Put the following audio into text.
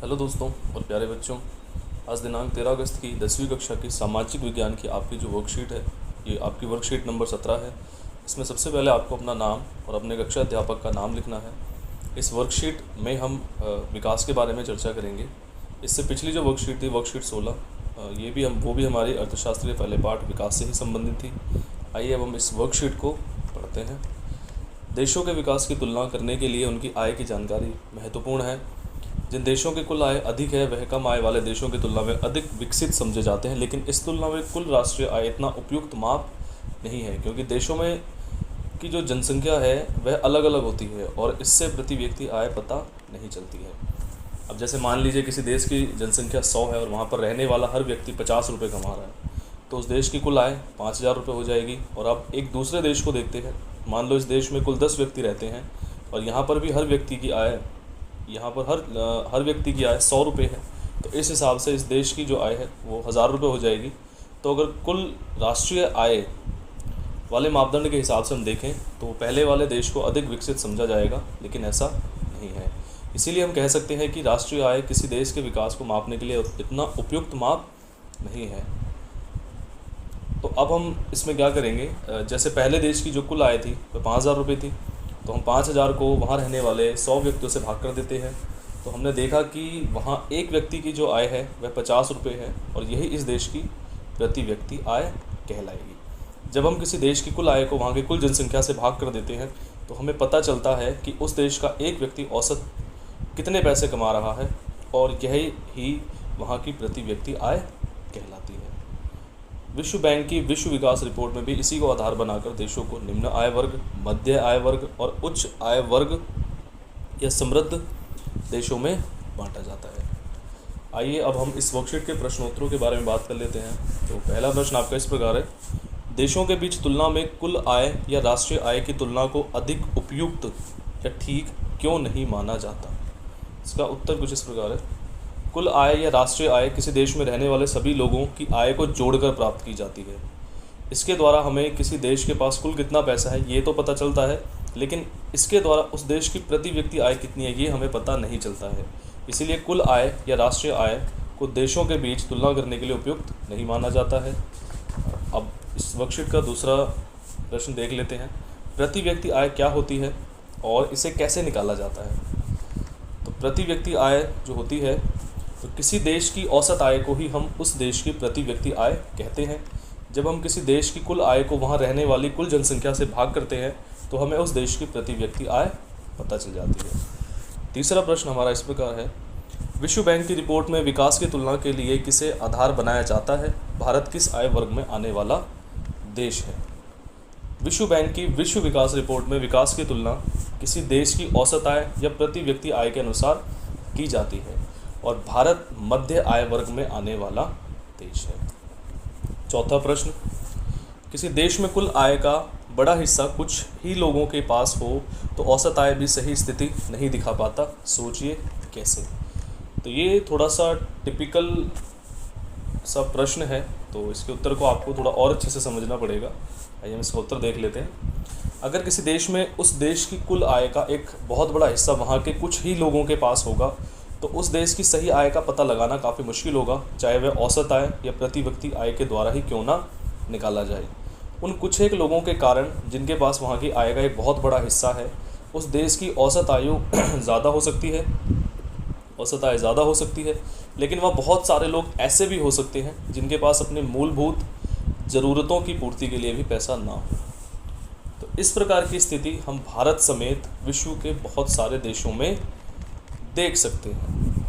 Hello दोस्तों और प्यारे बच्चों। आज दिनांक 13 अगस्त की 10वीं कक्षा की सामाजिक विज्ञान की आपकी जो वर्कशीट है, ये आपकी वर्कशीट नंबर 17 है। इसमें सबसे पहले आपको अपना नाम और अपने कक्षा अध्यापक का नाम लिखना है। इस वर्कशीट में हम विकास के बारे में चर्चा करेंगे। इससे पिछली जो वर्कशीट थी, वर्कशीट 16, वो भी हमारी अर्थशास्त्र के पहले पाठ विकास से ही संबंधित थी। आइए अब हम इस वर्कशीट को पढ़ते हैं। देशों के विकास की तुलना करने के लिए उनकी आय की जानकारी महत्वपूर्ण है। जिन देशों की कुल आय अधिक है वह कम आय वाले देशों की तुलना में अधिक विकसित समझे जाते हैं, लेकिन इस तुलना में कुल राष्ट्रीय आय इतना उपयुक्त माप नहीं है, क्योंकि देशों में की जो जनसंख्या है वह अलग अलग होती है और इससे प्रति व्यक्ति आय पता नहीं चलती है। अब जैसे मान लीजिए किसी देश की जनसंख्या 100 है और वहाँ पर रहने वाला हर व्यक्ति 50 रुपये कमा रहा है, तो उस देश की कुल आय 5,000 रुपये हो जाएगी। और अब एक दूसरे देश को देखते हैं। मान लो इस देश में कुल 10 व्यक्ति रहते हैं और यहाँ पर भी हर व्यक्ति की आय हर व्यक्ति की आय 100 रुपये है, तो इस हिसाब से इस देश की जो आय है वो 1,000 रुपये हो जाएगी। तो अगर कुल राष्ट्रीय आय वाले मापदंड के हिसाब से हम देखें तो पहले वाले देश को अधिक विकसित समझा जाएगा, लेकिन ऐसा नहीं है। इसीलिए हम कह सकते हैं कि राष्ट्रीय आय किसी देश के विकास को मापने के लिए इतना उपयुक्त माप नहीं है। तो अब हम इसमें क्या करेंगे, जैसे पहले देश की जो कुल आय थी वह 5,000 रुपये थी, तो हम 5,000 को वहाँ रहने वाले 100 व्यक्तियों से भाग कर देते हैं। तो हमने देखा कि वहाँ एक व्यक्ति की जो आय है वह 50 रुपये है और यही इस देश की प्रति व्यक्ति आय कहलाएगी। जब हम किसी देश की कुल आय को वहाँ की कुल जनसंख्या से भाग कर देते हैं तो हमें पता चलता है कि उस देश का एक व्यक्ति औसत कितने पैसे कमा रहा है, और यही ही वहाँ की प्रति व्यक्ति आय कहलाती है। विश्व बैंक की विश्व विकास रिपोर्ट में भी इसी को आधार बनाकर देशों को निम्न आय वर्ग, मध्य आय वर्ग और उच्च आय वर्ग या समृद्ध देशों में बांटा जाता है। आइए अब हम इस वर्कशीट के प्रश्नोत्तरों के बारे में बात कर लेते हैं। तो पहला प्रश्न आपका इस प्रकार है, देशों के बीच तुलना में कुल आय या राष्ट्रीय आय की तुलना को अधिक उपयुक्त या ठीक क्यों नहीं माना जाता। इसका उत्तर कुछ इस प्रकार है, कुल आय या राष्ट्रीय आय किसी देश में रहने वाले सभी लोगों की आय को जोड़कर प्राप्त की जाती है। इसके द्वारा हमें किसी देश के पास कुल कितना पैसा है ये तो पता चलता है, लेकिन इसके द्वारा उस देश की प्रति व्यक्ति आय कितनी है ये हमें पता नहीं चलता है। इसीलिए कुल आय या राष्ट्रीय आय को देशों के बीच तुलना करने के लिए उपयुक्त नहीं माना जाता है। अब इस वर्कशीट का दूसरा प्रश्न देख लेते हैं, प्रति व्यक्ति आय क्या होती है और इसे कैसे निकाला जाता है। तो प्रति व्यक्ति आय जो होती है, तो किसी देश की औसत आय को ही हम उस देश की प्रति व्यक्ति आय कहते हैं। जब हम किसी देश की कुल आय को वहाँ रहने वाली कुल जनसंख्या से भाग करते हैं तो हमें उस देश की प्रति व्यक्ति आय पता चल जाती है। तीसरा प्रश्न हमारा इस प्रकार है, विश्व बैंक की रिपोर्ट में विकास की तुलना के लिए किसे आधार बनाया जाता है। भारत किस आय वर्ग में आने वाला देश है। विश्व बैंक की विश्व विकास रिपोर्ट में विकास की तुलना किसी देश की औसत आय या प्रति व्यक्ति आय के अनुसार की जाती है और भारत मध्य आय वर्ग में आने वाला देश है। चौथा प्रश्न, किसी देश में कुल आय का बड़ा हिस्सा कुछ ही लोगों के पास हो तो औसत आय भी सही स्थिति नहीं दिखा पाता, सोचिए कैसे। तो ये थोड़ा सा टिपिकल सा प्रश्न है, तो इसके उत्तर को आपको थोड़ा और अच्छे से समझना पड़ेगा। आइए हम इसका उत्तर देख लेते हैं। अगर किसी देश में उस देश की कुल आय का एक बहुत बड़ा हिस्सा वहाँ के कुछ ही लोगों के पास होगा तो उस देश की सही आय का पता लगाना काफ़ी मुश्किल होगा, चाहे वह औसत आय या प्रति व्यक्ति आय के द्वारा ही क्यों ना निकाला जाए। उन कुछ एक लोगों के कारण जिनके पास वहाँ की आय का एक बहुत बड़ा हिस्सा है, उस देश की औसत आयु ज़्यादा हो सकती है, औसत आय ज़्यादा हो सकती है, लेकिन वह बहुत सारे लोग ऐसे भी हो सकते हैं जिनके पास अपने मूलभूत ज़रूरतों की पूर्ति के लिए भी पैसा ना हो। तो इस प्रकार की स्थिति हम भारत समेत विश्व के बहुत सारे देशों में देख सकते हैं।